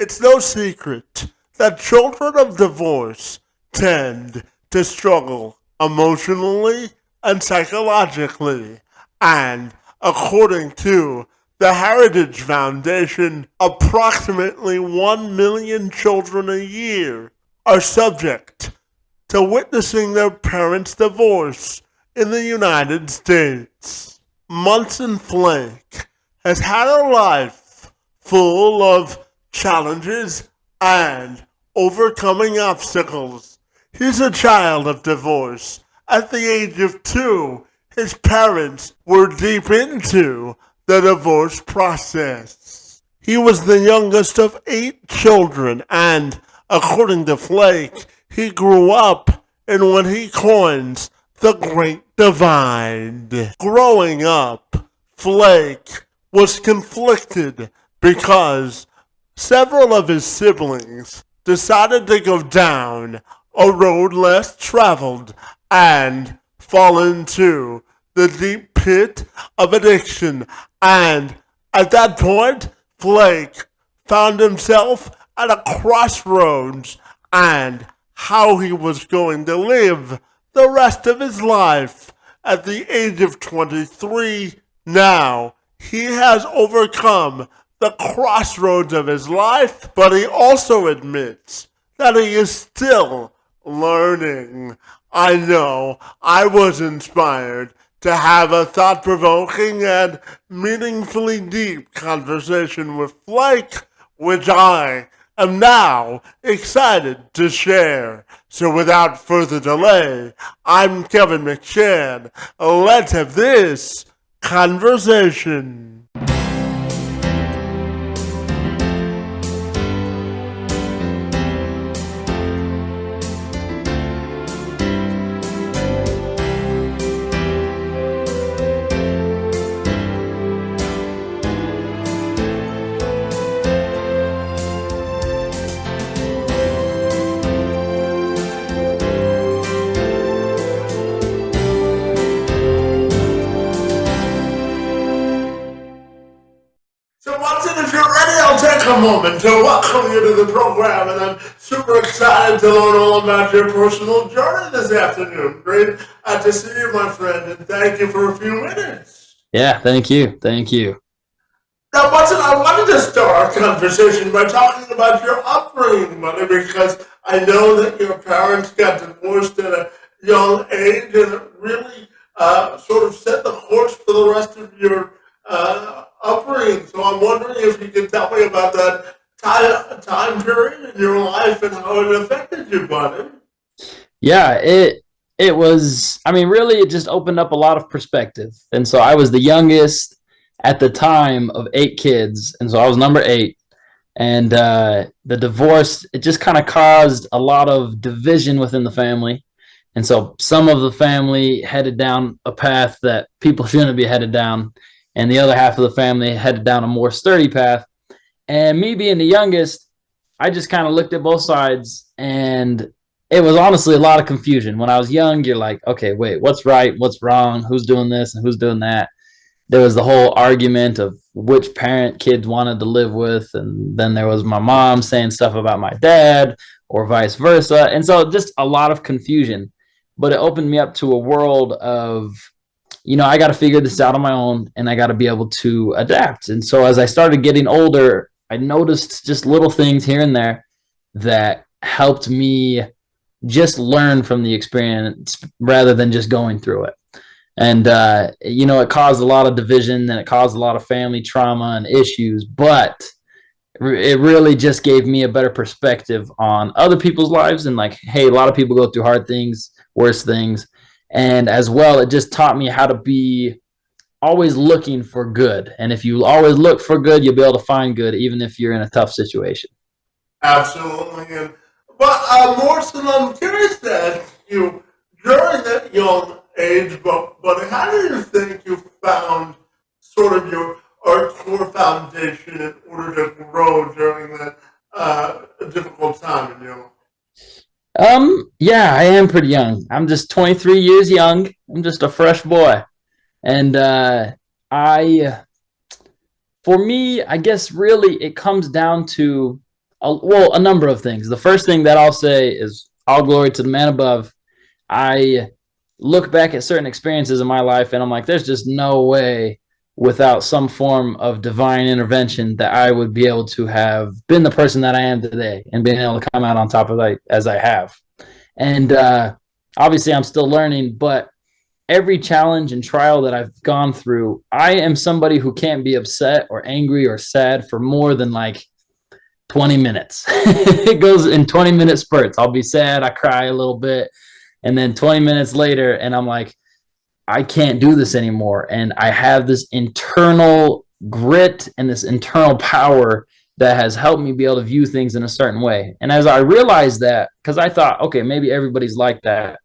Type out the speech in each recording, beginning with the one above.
It's no secret that children of divorce tend to struggle emotionally and psychologically. And according to the Heritage Foundation, approximately 1 million children a year are subject to witnessing their parents' divorce in the United States. Monson Flake has had a life full of challenges and overcoming obstacles. He's a child of divorce. At the age of 2, his parents were deep into the divorce process. He was the youngest of 8 children, and according to Flake, he grew up in what he coins the Great Divide. Growing up, Flake was conflicted because several of his siblings decided to go down a road less traveled and fall into the deep pit of addiction. And at that point, Flake found himself at a crossroads and how he was going to live the rest of his life. At the age of 23, now he has overcome the crossroads of his life, but he also admits that he is still learning. I know I was inspired to have a thought-provoking and meaningfully deep conversation with Flake, which I am now excited to share. So without further delay, I'm Kevin McShane. Let's have this conversation. A moment to welcome you to the program, and I'm super excited to learn all about your personal journey this afternoon. Great to see you, my friend, and thank you for a few minutes. Yeah, thank you. Thank you. Now, Monson, I wanted to start our conversation by talking about your upbringing, buddy, because I know that your parents got divorced at a young age, and it really sort of set the course for the rest of your upbringing. So I'm wondering if you can tell me about that time period in your life and how it affected you, buddy. Yeah, it was, I mean, really it just opened up a lot of perspective. And so I was the youngest at the time of 8 kids, and so I was number 8. And the divorce, it just kind of caused a lot of division within the family. And so some of the family headed down a path that people shouldn't be headed down, and the other half of the family headed down a more sturdy path. And me being the youngest, I just kind of looked at both sides, and it was honestly a lot of confusion. When I was young, you're like, okay, wait, what's right, what's wrong, who's doing this and who's doing that? There was the whole argument of which parent kids wanted to live with, and then there was my mom saying stuff about my dad or vice versa. And so just a lot of confusion. But it opened me up to a world of, I got to figure this out on my own, and I got to be able to adapt. And so as I started getting older, I noticed just little things here and there that helped me just learn from the experience rather than just going through it. And, it caused a lot of division, and it caused a lot of family trauma and issues, but it really just gave me a better perspective on other people's lives. And like, hey, a lot of people go through hard things, worse things. And as well, it just taught me how to be always looking for good. And if you always look for good, you'll be able to find good, even if you're in a tough situation. Absolutely. But Morrison, I'm curious to ask you, during that young age, but how do you think you found sort of your core foundation in order to grow during that difficult time in your life? Yeah, I am pretty young. I'm just 23 years young. I'm just a fresh boy. And for me, I guess really it comes down to a number of things. The first thing that I'll say is all glory to the man above. I look back at certain experiences in my life and I'm like, there's just no way without some form of divine intervention that I would be able to have been the person that I am today and being able to come out on top of it as I have. And obviously, I'm still learning, but every challenge and trial that I've gone through, I am somebody who can't be upset or angry or sad for more than like 20 minutes. It goes in 20-minute spurts. I'll be sad, I cry a little bit, and then 20 minutes later, and I'm like, I can't do this anymore. And I have this internal grit and this internal power that has helped me be able to view things in a certain way. And as I realized that, because I thought, okay, maybe everybody's like that.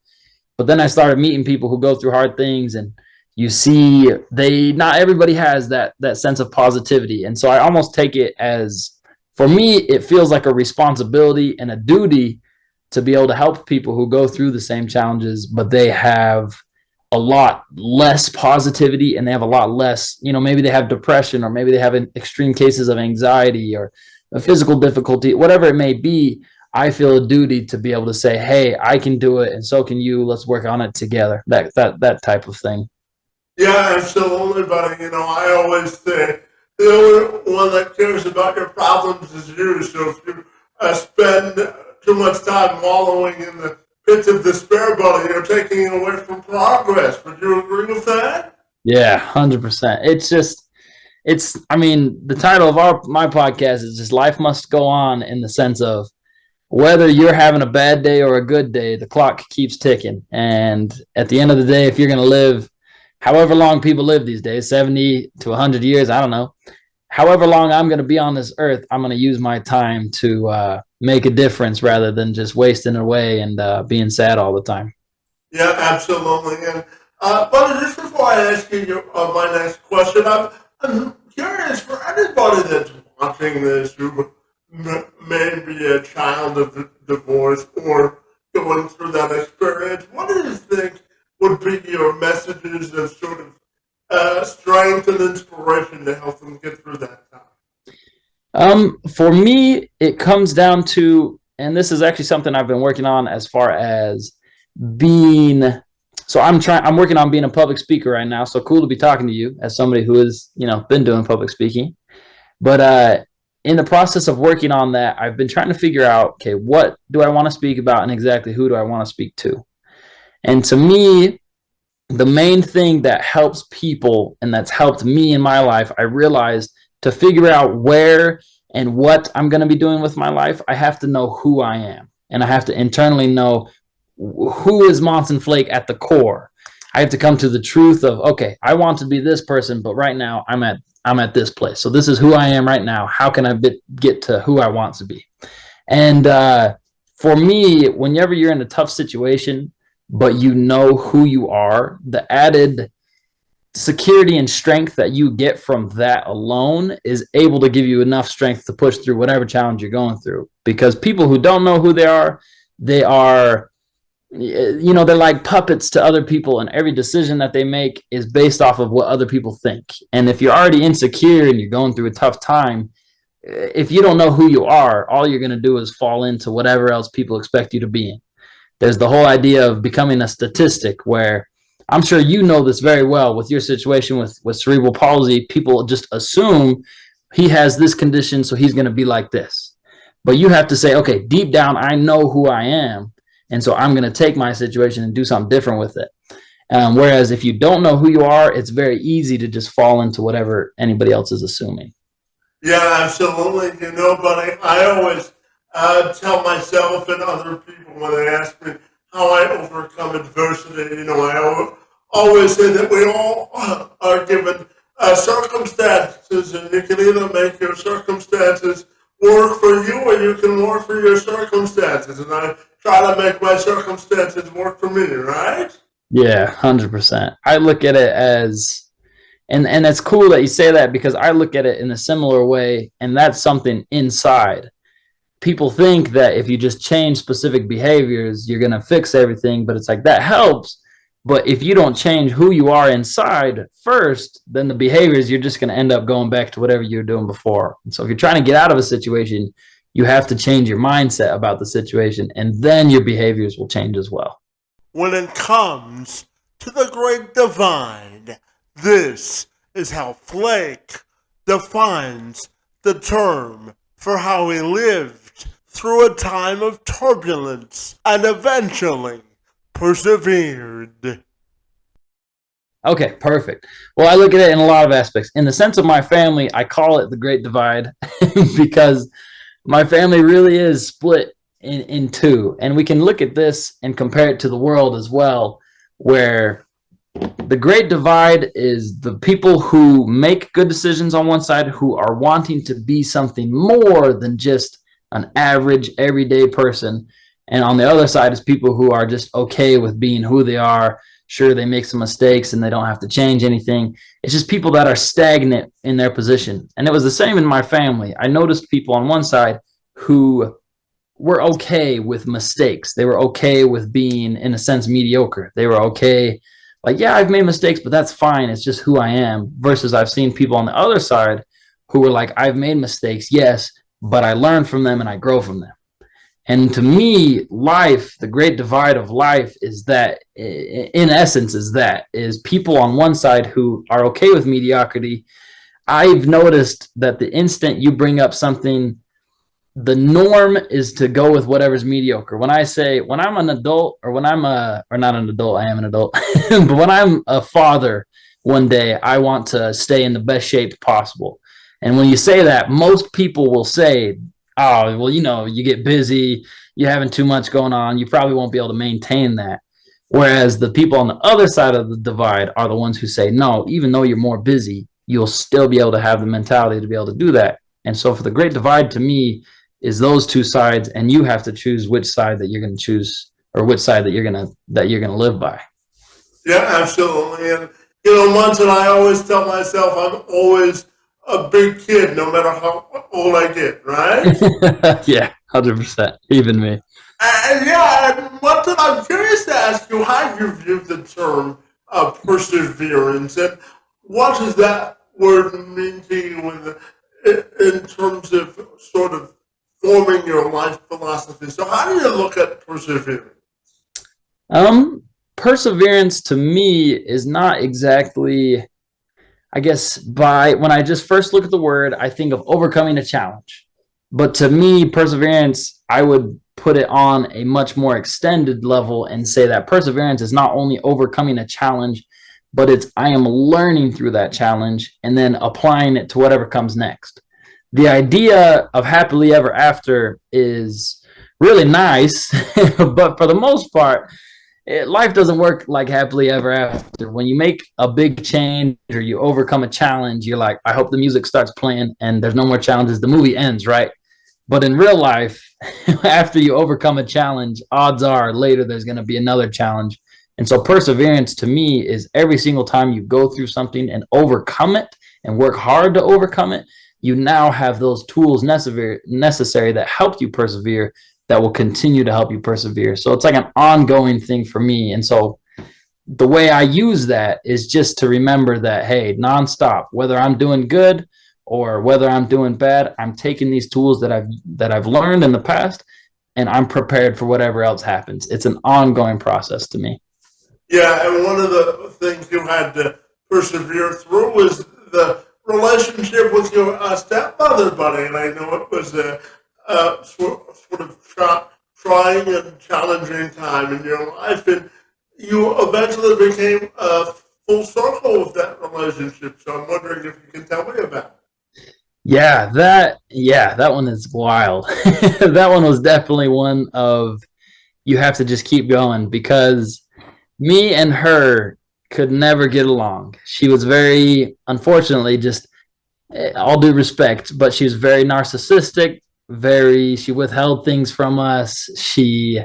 But then I started meeting people who go through hard things, and you see not everybody has that sense of positivity. And so I almost take it as, for me, it feels like a responsibility and a duty to be able to help people who go through the same challenges, but they have a lot less positivity and they have a lot less, maybe they have depression, or maybe they have extreme cases of anxiety or a physical difficulty, whatever it may be. I feel a duty to be able to say, hey, I can do it, and so can you. Let's work on it together. That type of thing. Yeah, absolutely, buddy. I always say the only one that cares about your problems is you. So if you spend too much time wallowing in the pits of despair, buddy, you're taking away from progress. Would you agree with that? Yeah, 100%. The title of my podcast is just life must go on, in the sense of whether you're having a bad day or a good day, the clock keeps ticking. And at the end of the day, if you're going to live however long people live these days, 70 to 100 years, I don't know, however long I'm going to be on this earth, I'm going to use my time to make a difference rather than just wasting it away and being sad all the time. Yeah, absolutely. And but just before I ask you my next question, I'm curious, for anybody that's watching this who may be a child of divorce or going through that experience, what do you think would be your messages of sort of strength and inspiration to help them get through that time? For me, it comes down to, and this is actually something I've been working on as far as being. So I'm working on being a public speaker right now. So cool to be talking to you as somebody who has, been doing public speaking. But in the process of working on that, I've been trying to figure out, okay, what do I want to speak about and exactly who do I want to speak to? And to me, the main thing that helps people and that's helped me in my life, I realized to figure out where and what I'm going to be doing with my life, I have to know who I am. And I have to internally know who is Monson Flake at the core. I have to come to the truth of, okay, I want to be this person, but right now I'm at this place. So this is who I am right now. How can I get to who I want to be? And for me, whenever you're in a tough situation, but you know who you are, the added security and strength that you get from that alone is able to give you enough strength to push through whatever challenge you're going through. Because people who don't know who they are, they're like puppets to other people, and every decision that they make is based off of what other people think. And if you're already insecure and you're going through a tough time, if you don't know who you are, all you're going to do is fall into whatever else people expect you to be in. There's the whole idea of becoming a statistic, where I'm sure you know this very well with your situation with cerebral palsy. People just assume he has this condition, so he's going to be like this. But you have to say, okay, deep down, I know who I am. And so I'm going to take my situation and do something different with it. Whereas if you don't know who you are, it's very easy to just fall into whatever anybody else is assuming. Yeah, absolutely. Buddy, I always tell myself and other people when they ask me how I overcome adversity, I always say that we all are given circumstances, and you can either make your circumstances work for you or you can work for your circumstances. And I try to make my circumstances work for me, right? Yeah, 100%. I look at it as, and it's cool that you say that, because I look at it in a similar way, and that's something inside. People think that if you just change specific behaviors, you're going to fix everything, but it's like that helps. But if you don't change who you are inside first, then the behaviors, you're just going to end up going back to whatever you were doing before. And so if you're trying to get out of a situation, You have to change your mindset about the situation, and then your behaviors will change as well. When it comes to the Great Divide, this is how Flake defines the term for how he lived through a time of turbulence and eventually persevered. Okay, perfect. Well, I look at it in a lot of aspects. In the sense of my family, I call it the Great Divide because my family really is split in two. And we can look at this and compare it to the world as well, where the Great Divide is the people who make good decisions on one side, who are wanting to be something more than just an average, everyday person. And on the other side is people who are just okay with being who they are. Sure, they make some mistakes and they don't have to change anything. It's just people that are stagnant in their position. And it was the same in my family. I noticed people on one side who were okay with mistakes. They were okay with being, in a sense, mediocre. They were okay, like, yeah, I've made mistakes, but that's fine. It's just who I am. Versus I've seen people on the other side who were like, I've made mistakes, yes, but I learn from them and I grow from them. And to me, life, the great divide of life is that, in essence, is people on one side who are okay with mediocrity. I've noticed that the instant you bring up something, the norm is to go with whatever's mediocre. When I'm an adult, or or not an adult, I am an adult, but when I'm a father one day, I want to stay in the best shape possible. And when you say that, most people will say, oh, well, you get busy, you're having too much going on, you probably won't be able to maintain that. Whereas the people on the other side of the divide are the ones who say, no, even though you're more busy, you'll still be able to have the mentality to be able to do that. And so for the great divide, to me, is those two sides, and you have to choose which side that you're going to choose, or which side that you're going to live by. Yeah, absolutely. And, Monson, I always tell myself I'm always a big kid no matter how old I get, right? Yeah, 100%. Even me. And yeah, and Monson, I'm curious to ask you how you view the term perseverance, and what does that word mean to you in terms of sort of forming your life philosophy? So how do you look at perseverance? Perseverance to me is not exactly, I guess, when I just first look at the word, I think of overcoming a challenge. But to me, perseverance, I would put it on a much more extended level and say that perseverance is not only overcoming a challenge, but I am learning through that challenge and then applying it to whatever comes next. The idea of happily ever after is really nice, but for the most part, life doesn't work like happily ever after. When you make a big change or you overcome a challenge, you're like, I hope the music starts playing and there's no more challenges. The movie ends, right? But in real life, after you overcome a challenge, odds are later there's going to be another challenge. And so perseverance to me is every single time you go through something and overcome it and work hard to overcome it, you now have those tools necessary that help you persevere, that will continue to help you persevere. So it's like an ongoing thing for me. And so the way I use that is just to remember that, hey, nonstop, whether I'm doing good or whether I'm doing bad, I'm taking these tools that I've learned in the past, and I'm prepared for whatever else happens. It's an ongoing process to me. Yeah, and one of the things you had to persevere through was the relationship with your stepmother, buddy. And I know it was a sort of trying and challenging time in your life, and you eventually became full circle with that relationship. So I'm wondering if you can tell me about it. That one is wild. That one was definitely one of, you have to just keep going, because me and her could never get along. She was very, unfortunately, just all due respect, but she was very narcissistic. She withheld things from us. She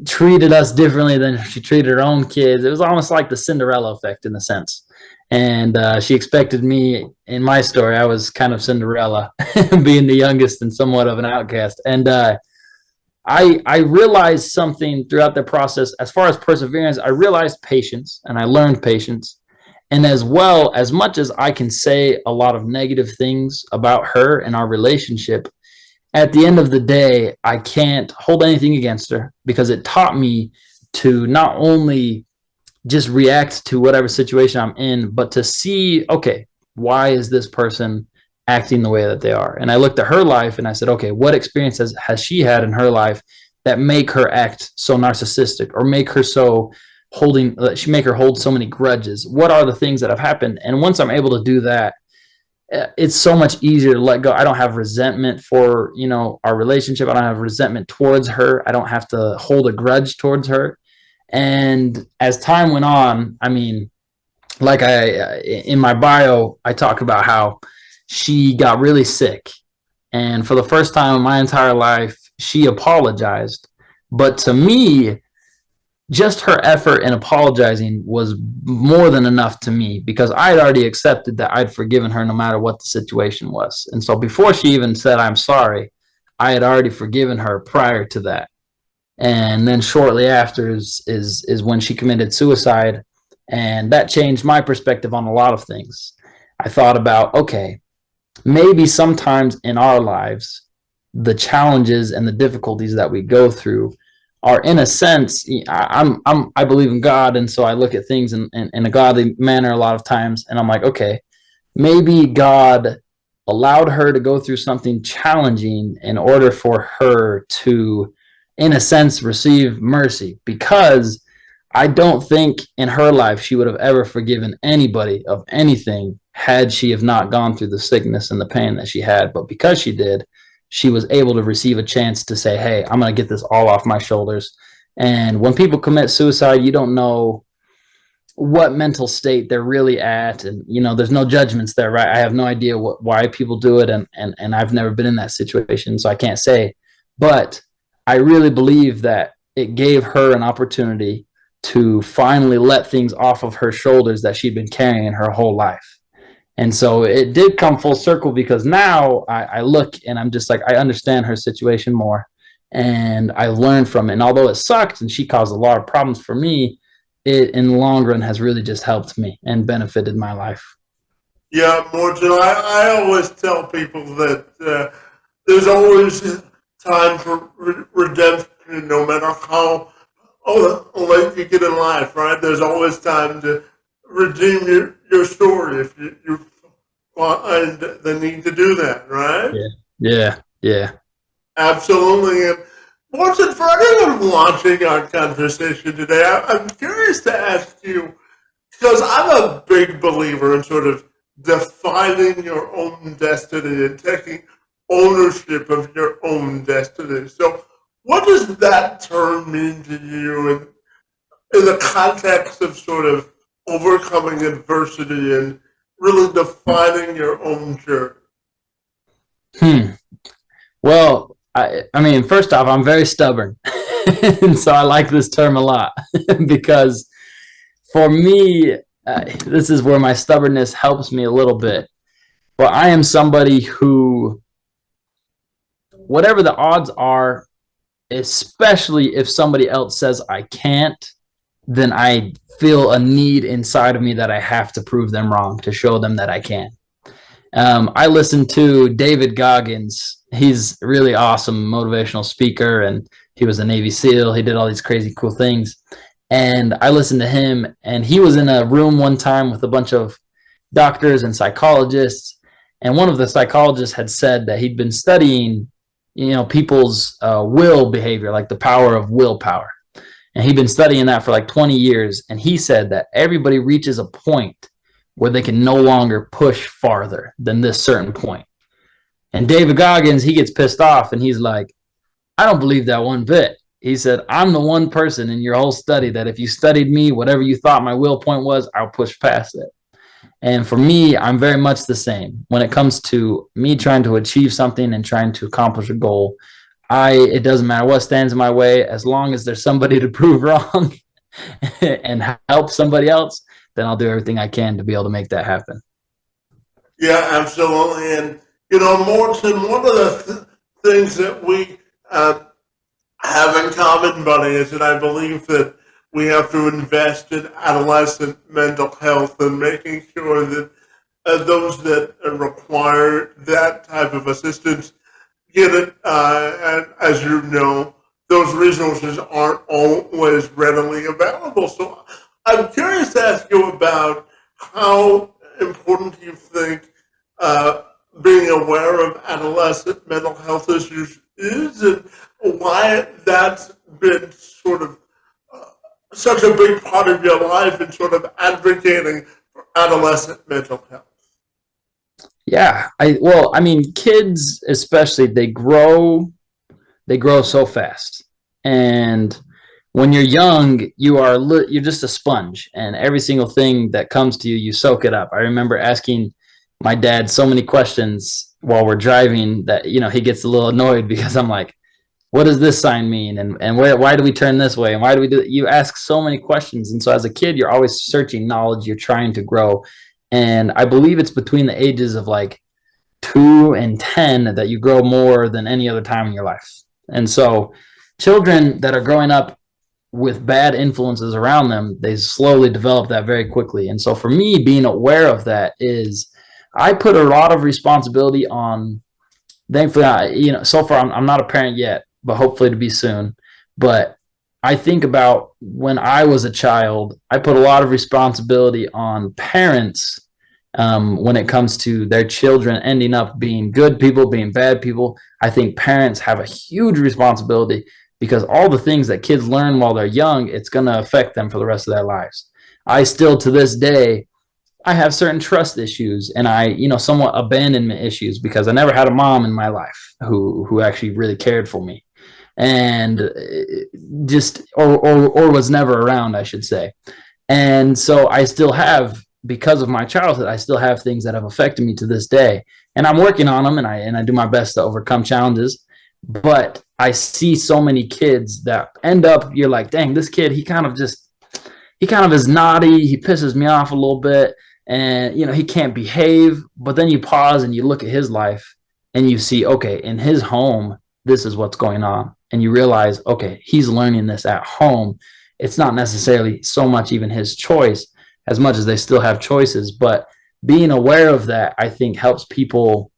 treated us differently than she treated her own kids. It was almost like the Cinderella effect in a sense. And she expected me, in my story, I was kind of Cinderella, being the youngest and somewhat of an outcast. And I realized something throughout the process. As far as perseverance, I realized patience, and I learned patience. And as well, as much as I can say a lot of negative things about her and our relationship, at the end of the day, I can't hold anything against her because it taught me to not only just react to whatever situation I'm in, but to see, okay, why is this person acting the way that they are? And I looked at her life and I said, okay, what experiences has she had in her life that make her act so narcissistic or make her so she make her hold so many grudges? What are the things that have happened? And once I'm able to do that, it's so much easier to let go. I don't have resentment for, our relationship. I don't have resentment towards her. I don't have to hold a grudge towards her. And as time went on, I mean, like in my bio, I talk about how she got really sick. And for the first time in my entire life, she apologized. But to me, just her effort in apologizing was more than enough to me because I had already accepted that I'd forgiven her no matter what the situation was. And so before she even said, I'm sorry, I had already forgiven her prior to that. And then shortly after is when she committed suicide. And that changed my perspective on a lot of things. I thought about, okay, maybe sometimes in our lives, the challenges and the difficulties that we go through are, in a sense, I believe in God, and so I look at things in a godly manner a lot of times, and I'm like, okay, maybe God allowed her to go through something challenging in order for her to, in a sense, receive mercy, because I don't think in her life she would have ever forgiven anybody of anything had she have not gone through the sickness and the pain that she had. But because she did, she was able to receive a chance to say, hey, I'm going to get this all off my shoulders. And when people commit suicide, you don't know what mental state they're really at. And, there's no judgments there, right? I have no idea why people do it. And I've never been in that situation, so I can't say. But I really believe that it gave her an opportunity to finally let things off of her shoulders that she'd been carrying her whole life. And so it did come full circle because now I look and I'm just like, I understand her situation more and I learned from it. And although it sucked and she caused a lot of problems for me, it in the long run has really just helped me and benefited my life. Yeah, Morton, I always tell people that there's always time for redemption, no matter how late you get in life, right? There's always time to redeem your story if you find the need to do that, right? Yeah. Yeah. Yeah. Absolutely. And Morton, for anyone watching our conversation today, I'm curious to ask you, because I'm a big believer in sort of defining your own destiny and taking ownership of your own destiny. So, what does that term mean to you in the context of sort of overcoming adversity and really defining your own journey? Well, I mean, first off, I'm very stubborn. And so I like this term a lot because for me, this is where my stubbornness helps me a little bit. But I am somebody who, whatever the odds are, especially if somebody else says I can't, then I feel a need inside of me that I have to prove them wrong to show them that I can. I listened to David Goggins. He's a really awesome motivational speaker, and he was a Navy SEAL. He did all these crazy cool things. And I listened to him, and he was in a room one time with a bunch of doctors and psychologists. And one of the psychologists had said that he'd been studying, people's will behavior, like the power of willpower. And he'd been studying that for like 20 years. And he said that everybody reaches a point where they can no longer push farther than this certain point. And David Goggins, he gets pissed off and he's like, I don't believe that one bit. He said, I'm the one person in your whole study that if you studied me, whatever you thought my will point was, I'll push past it. And for me, I'm very much the same. When it comes to me trying to achieve something and trying to accomplish a goal, it doesn't matter what stands in my way, as long as there's somebody to prove wrong and help somebody else, then I'll do everything I can to be able to make that happen. Yeah, absolutely. And, Morton, one of the things that we have in common, buddy, is that I believe that we have to invest in adolescent mental health and making sure that those that require that type of assistance get it, and as you know, those resources aren't always readily available. So I'm curious to ask you about how important you think uh, being aware of adolescent mental health issues is, and why that's been sort of such a big part of your life and sort of advocating for adolescent mental health. Yeah, I mean, kids especially, they grow so fast. And when you're young, you're just a sponge, and every single thing that comes to you, you soak it up. I remember asking my dad so many questions while we're driving that, he gets a little annoyed because I'm like, what does this sign mean? And why do we turn this way? And why do we do it? You ask so many questions. And so as a kid, you're always searching knowledge, you're trying to grow. And I believe it's between the ages of like 2 and 10 that you grow more than any other time in your life. And so children that are growing up with bad influences around them, they slowly develop that very quickly. And so for me, being aware of that is I put a lot of responsibility on, thankfully, so far I'm not a parent yet, but hopefully to be soon. But I think about when I was a child, I put a lot of responsibility on parents when it comes to their children ending up being good people, being bad people. I think parents have a huge responsibility because all the things that kids learn while they're young, it's going to affect them for the rest of their lives. I still, to this day, I have certain trust issues and somewhat abandonment issues because I never had a mom in my life who actually really cared for me and just or was never around, I should say. And so I still have, because of my childhood, I still have things that have affected me to this day. And I'm working on them, and I do my best to overcome challenges. But I see so many kids that end up, you're like, dang, this kid, he kind of is naughty. He pisses me off a little bit, and he can't behave. But then you pause and you look at his life, and you see, okay, in his home, this is what's going on, and you realize, okay, he's learning this at home. It's not necessarily so much even his choice, as much as they still have choices. But being aware of that, I think, helps people,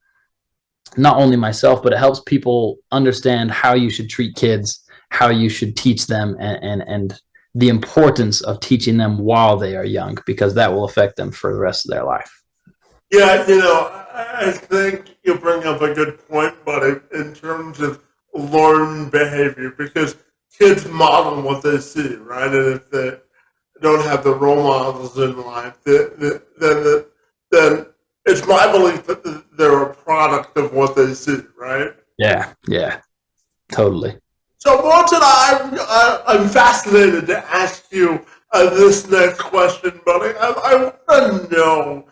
not only myself, but it helps people understand how you should treat kids, how you should teach them, and the importance of teaching them while they are young, because that will affect them for the rest of their life. Yeah, I think you bring up a good point, buddy, in terms of learned behavior, because kids model what they see, right? And if they don't have the role models in life, then it's my belief that they're a product of what they see, right? Yeah, totally. So, Martin, I'm fascinated to ask you this next question, buddy. I want to know,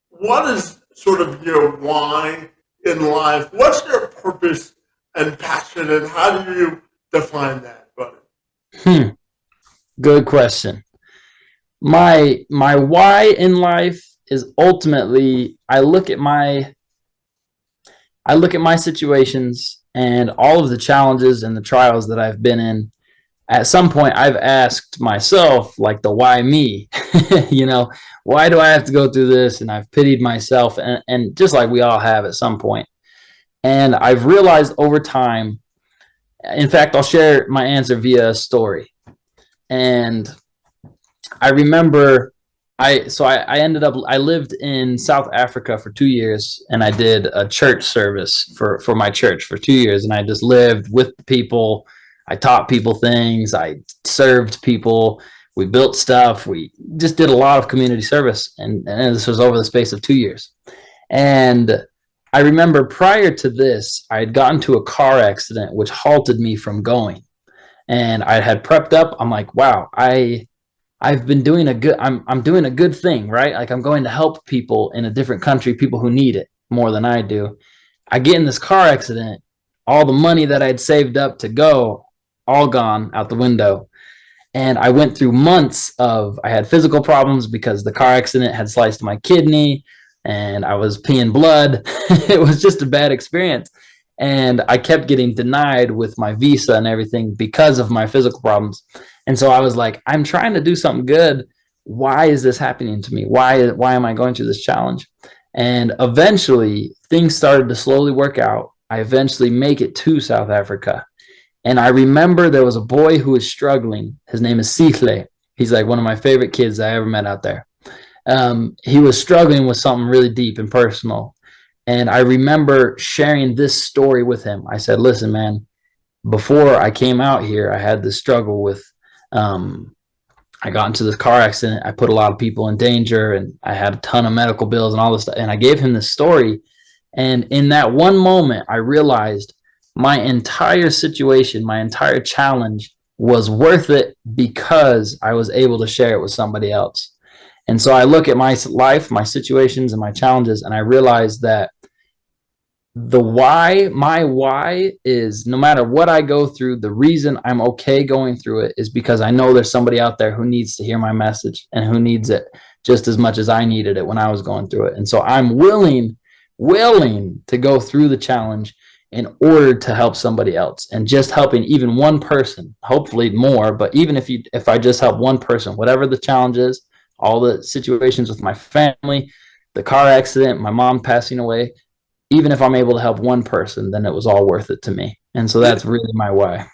what is sort of your why in life? What's your purpose and passion, and how do you define that, buddy? Good question. My why in life is ultimately, I look at my situations and all of the challenges and the trials that I've been in. At some point I've asked myself, like, the why me? Why do I have to go through this? And I've pitied myself, and just like we all have at some point. And I've realized over time, in fact, I'll share my answer via a story. And I remember I lived in South Africa for 2 years, and I did a church service for my church for 2 years. And I just lived with the people. I taught people things. I served people. We built stuff. We just did a lot of community service. And this was over the space of 2 years. And I remember prior to this, I had gotten to a car accident, which halted me from going. And I had prepped up. I'm like, wow, I've been doing I'm doing a good thing, right? Like, I'm going to help people in a different country, people who need it more than I do. I get in this car accident, all the money that I'd saved up to go, all gone out the window. And I went through months I had physical problems because the car accident had sliced my kidney and I was peeing blood. It was just a bad experience. And I kept getting denied with my visa and everything because of my physical problems. And so I was like, I'm trying to do something good. Why is this happening to me? Why am I going through this challenge? And eventually things started to slowly work out. I eventually make it to South Africa. And I remember there was a boy who was struggling. His name is Sihle. He's like one of my favorite kids I ever met out there. He was struggling with something really deep and personal. And I remember sharing this story with him. I said, listen, man, before I came out here, I had this struggle with, I got into this car accident. I put a lot of people in danger and I had a ton of medical bills and all this stuff. And I gave him this story. And in that one moment, I realized my entire situation, my entire challenge was worth it because I was able to share it with somebody else. And so I look at my life, my situations, and my challenges, and I realize that my why is no matter what I go through, the reason I'm okay going through it is because I know there's somebody out there who needs to hear my message and who needs it just as much as I needed it when I was going through it. And so I'm willing to go through the challenge in order to help somebody else, and just helping even one person, hopefully more, but even if I just help one person, whatever the challenge is, all the situations with my family, the car accident, my mom passing away, even if I'm able to help one person, then it was all worth it to me. And so that's really my why.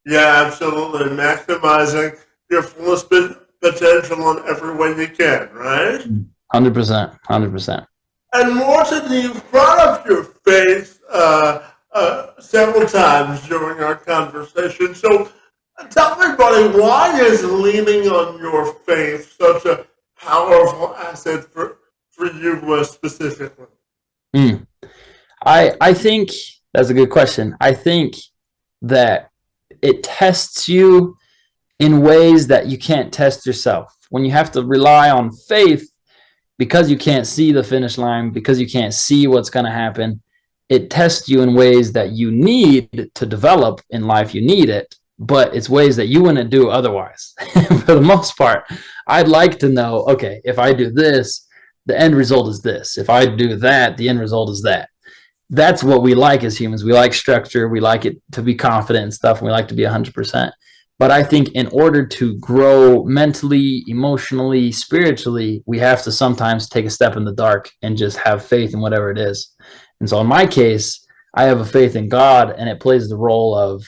Yeah, absolutely. Maximizing your fullest potential in every way you can, right? 100%, 100%. And Morton, you've brought up your faith several times during our conversation. So tell me, buddy, why is leaning on your faith such a powerful asset for you specifically? I think that's a good question. I think that it tests you in ways that you can't test yourself. When you have to rely on faith because you can't see the finish line, because you can't see what's going to happen, it tests you in ways that you need to develop in life. You need it, but it's ways that you wouldn't do otherwise. For the most part, I'd like to know, okay, if I do this, the end result is this. If I do that, the end result is that. That's what we like as humans. We like structure. We like it to be confident and stuff. And we like to be 100%. But I think in order to grow mentally, emotionally, spiritually, we have to sometimes take a step in the dark and just have faith in whatever it is. And so in my case, I have a faith in God, and it plays the role of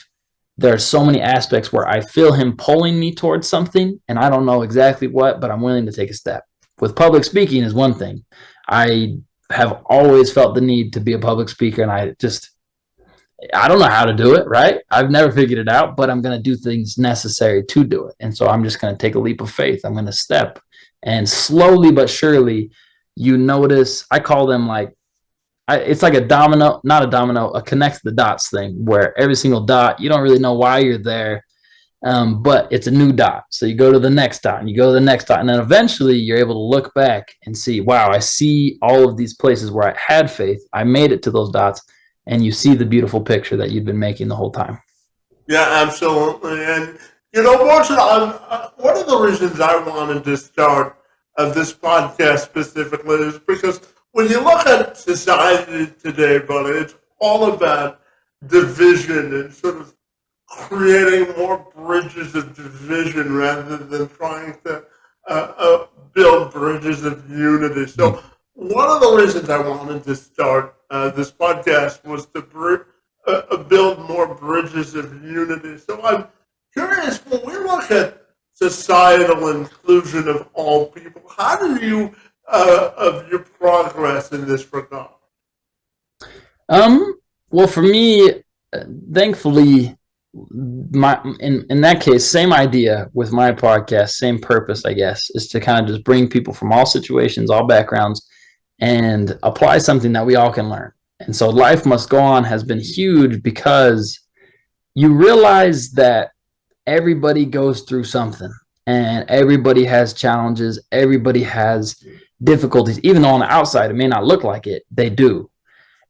there are so many aspects where I feel him pulling me towards something, and I don't know exactly what, but I'm willing to take a step. With public speaking is one thing. I have always felt the need to be a public speaker, and I don't know how to do it, right? I've never figured it out, but I'm going to do things necessary to do it. And so I'm just going to take a leap of faith. I'm going to step, and slowly but surely you notice, I call them like, it's like a domino, not a domino, a connect the dots thing, where every single dot, you don't really know why you're there, but it's a new dot. So you go to the next dot and you go to the next dot. And then eventually you're able to look back and see, wow, I see all of these places where I had faith. I made it to those dots. And you see the beautiful picture that you've been making the whole time. Yeah, absolutely. And, Morton, one of the reasons I wanted to start this podcast specifically is because when you look at society today, buddy, it's all about division and sort of creating more bridges of division rather than trying to build bridges of unity. So one of the reasons I wanted to start this podcast was to build more bridges of unity. So I'm curious, when we look at societal inclusion of all people, how do you of your progress in this regard? Well, for me, thankfully, in that case, same idea with my podcast, same purpose, I guess, is to kind of just bring people from all situations, all backgrounds, and apply something that we all can learn. And so Life Must Go On has been huge because you realize that everybody goes through something, and everybody has challenges, everybody has difficulties, even though on the outside it may not look like it, they do.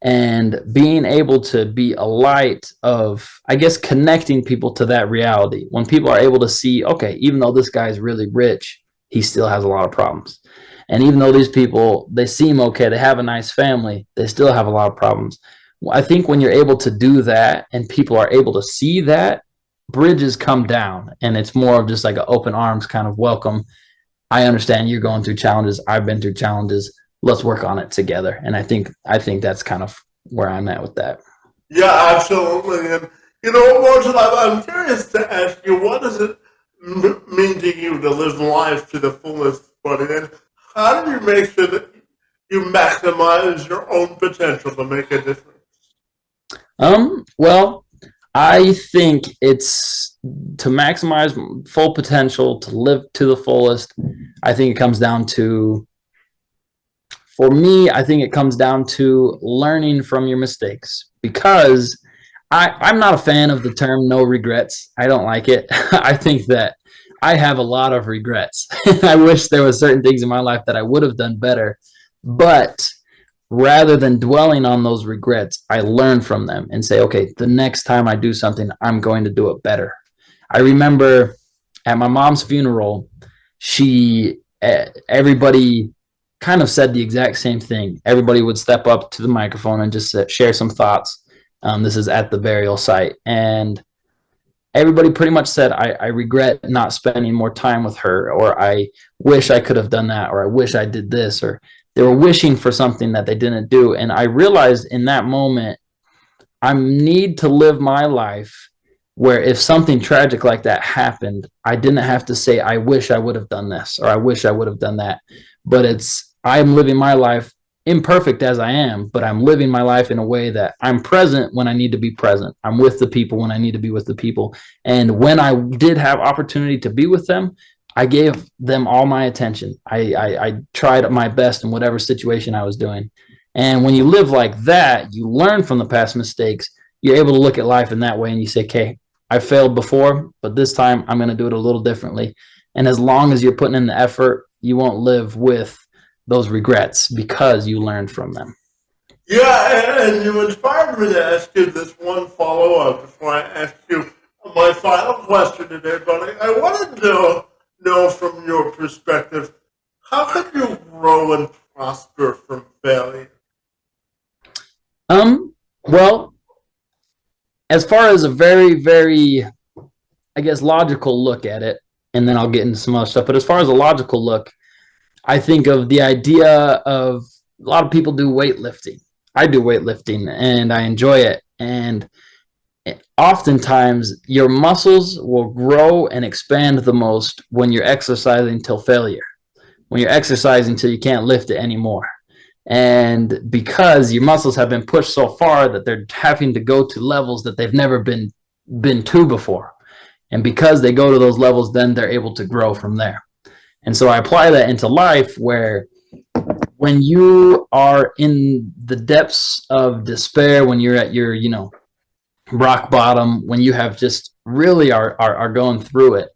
And being able to be a light of, I guess, connecting people to that reality. When people are able to see, okay, even though this guy's really rich, he still has a lot of problems. And even though these people, they seem okay, they have a nice family, they still have a lot of problems. I think when you're able to do that and people are able to see that, bridges come down, and it's more of just like an open arms kind of welcome. I understand you're going through challenges. I've been through challenges. Let's work on it together. And I think that's kind of where I'm at with that. Yeah, absolutely. And Marshall, I'm curious to ask you, what does it mean to you to live life to the fullest, buddy? And how do you make sure that you maximize your own potential to make a difference? Well, I think it's to maximize full potential, to live to the fullest. I think it comes down to, for me, I think it comes down to learning from your mistakes because I'm not a fan of the term no regrets. I don't like it. I think that I have a lot of regrets. I wish there were certain things in my life that I would have done better. But rather than dwelling on those regrets, I learn from them and say, okay, the next time I do something, I'm going to do it better. I remember at my mom's funeral, everybody kind of said the exact same thing. Everybody would step up to the microphone and just share some thoughts. This is at the burial site. And everybody pretty much said, I regret not spending more time with her, or I wish I could have done that, or I wish I did this, or they were wishing for something that they didn't do. And I realized in that moment, I need to live my life where if something tragic like that happened, I didn't have to say, I wish I would have done this, or I wish I would have done that. But I'm living my life imperfect as I am, but I'm living my life in a way that I'm present when I need to be present. I'm with the people when I need to be with the people. And when I did have opportunity to be with them, I gave them all my attention. I tried my best in whatever situation I was doing. And when you live like that, you learn from the past mistakes. You're able to look at life in that way and you say, okay, I failed before, but this time I'm going to do it a little differently. And as long as you're putting in the effort, you won't live with those regrets because you learned from them. Yeah, and you inspired me to ask you this one follow-up before I ask you my final question today, buddy. I wanted to know from your perspective, how could you grow and prosper from failure? Well, as far as a very, very, I guess, logical look at it, and then I'll get into some other stuff, but as far as a logical look, I think of the idea of a lot of people do weightlifting. I do weightlifting and I enjoy it. And oftentimes your muscles will grow and expand the most when you're exercising till failure, when you're exercising till you can't lift it anymore. And because your muscles have been pushed so far that they're having to go to levels that they've never been to before. And because they go to those levels, then they're able to grow from there. And so I apply that into life where when you are in the depths of despair, when you're at your, rock bottom, when you have just really are going through it,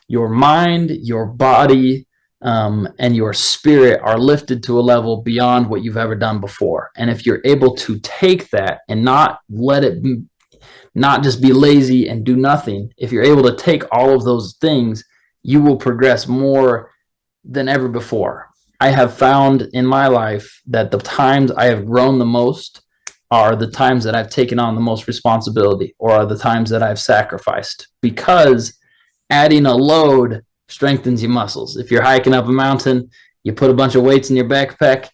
your mind, your body, and your spirit are lifted to a level beyond what you've ever done before. And if you're able to take that and not let it not just be lazy and do nothing, if you're able to take all of those things, you will progress more than ever before. I have found in my life that the times I have grown the most are the times that I've taken on the most responsibility, or are the times that I've sacrificed, because adding a load strengthens your muscles. If you're hiking up a mountain, you put a bunch of weights in your backpack,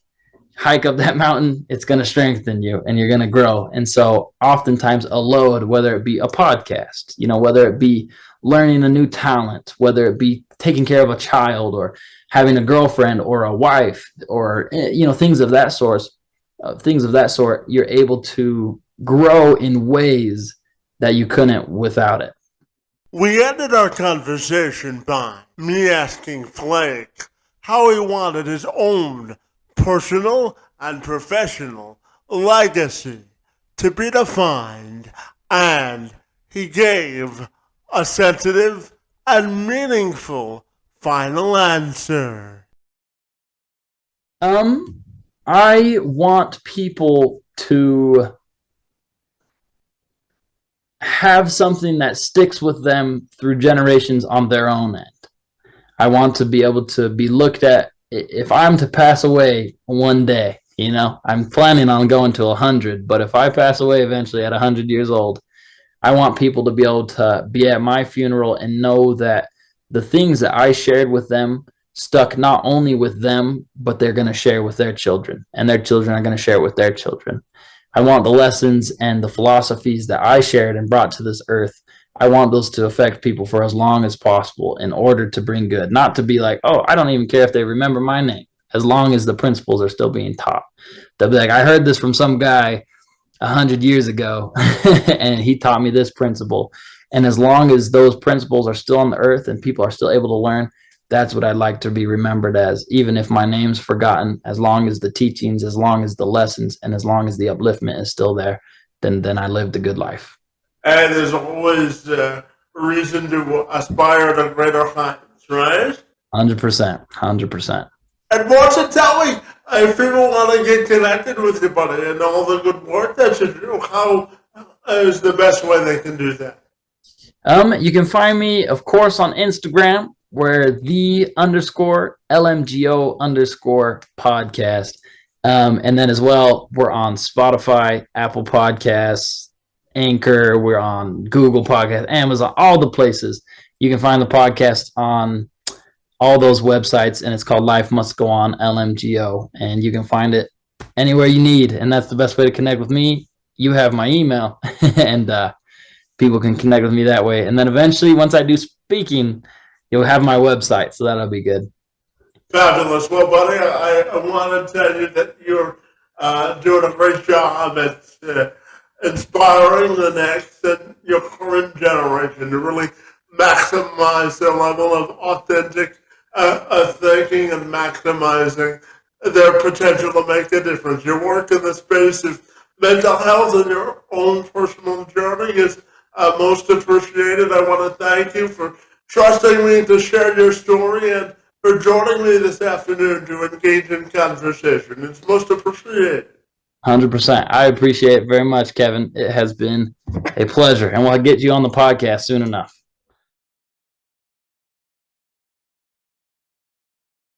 hike up that mountain, it's going to strengthen you and you're going to grow. And so oftentimes a load, whether it be a podcast, whether it be learning a new talent, whether it be taking care of a child or having a girlfriend or a wife, or things of that sort, you're able to grow in ways that you couldn't without it. We ended our conversation by me asking Flake how he wanted his own personal and professional legacy to be defined, and he gave a sensitive and meaningful final answer. I want people to have something that sticks with them through generations on their own end. I want to be able to be looked at. If I'm to pass away one day, I'm planning on going to 100, but if I pass away eventually at 100 years old, I want people to be able to be at my funeral and know that the things that I shared with them stuck not only with them, but they're going to share with their children, and their children are going to share with their children. I want the lessons and the philosophies that I shared and brought to this earth. I want those to affect people for as long as possible in order to bring good, not to be like, oh, I don't even care if they remember my name, as long as the principles are still being taught. They'll be like, I heard this from some guy 100 years ago, and he taught me this principle. And as long as those principles are still on the earth and people are still able to learn, that's what I'd like to be remembered as, even if my name's forgotten. As long as the teachings, as long as the lessons, and as long as the upliftment is still there, then I lived a good life. And there's always a reason to aspire to greater heights, right? 100%. 100%. And Monson, tell me, if people want to get connected with you, buddy, and all the good work that you do, how is the best way they can do that? You can find me, of course, on Instagram, where the_LMGO_podcast. And then as well, we're on Spotify, Apple Podcasts, Anchor, we're on Google Podcasts, Amazon, all the places. You can find the podcast on all those websites, and it's called Life Must Go On LMGO, and you can find it anywhere you need, and that's the best way to connect with me. You have my email, and people can connect with me that way. And then eventually, once I do speaking, you'll have my website, so that'll be good. Fabulous. Well, buddy, I want to tell you that you're doing a great job at inspiring the next and your current generation to really maximize their level of authentic thinking and maximizing their potential to make a difference. Your work in the space of mental health and your own personal journey is most appreciated. I want to thank you for trusting me to share your story and for joining me this afternoon to engage in conversation. It's most appreciated. 100%. I appreciate it very much, Kevin. It has been a pleasure, and we'll get you on the podcast soon enough.